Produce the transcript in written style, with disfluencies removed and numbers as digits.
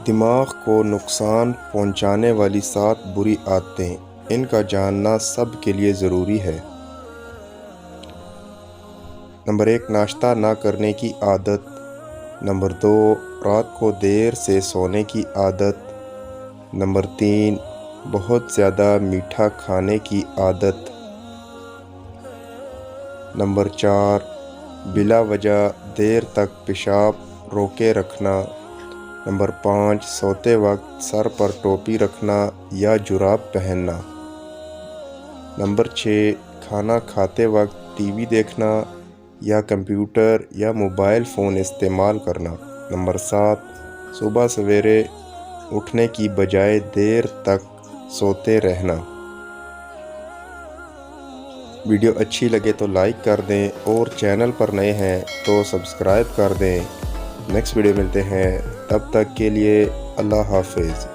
دماغ کو نقصان پہنچانے والی 7 بری عادتیں، ان کا جاننا سب کے لیے ضروری ہے۔ نمبر 1، ناشتہ نہ کرنے کی عادت۔ نمبر 2، رات کو دیر سے سونے کی عادت۔ نمبر 3، بہت زیادہ میٹھا کھانے کی عادت۔ نمبر 4، بلا وجہ دیر تک پیشاب روکے رکھنا۔ نمبر 5، سوتے وقت سر پر ٹوپی رکھنا یا جراب پہننا۔ نمبر 6، کھانا کھاتے وقت ٹی وی دیکھنا یا کمپیوٹر یا موبائل فون استعمال کرنا۔ نمبر 7، صبح سویرے اٹھنے کی بجائے دیر تک سوتے رہنا۔ ویڈیو اچھی لگے تو لائک کر دیں اور چینل پر نئے ہیں تو سبسکرائب کر دیں۔ نیکسٹ ویڈیو ملتے ہیں، تب تک کے لیے اللہ حافظ۔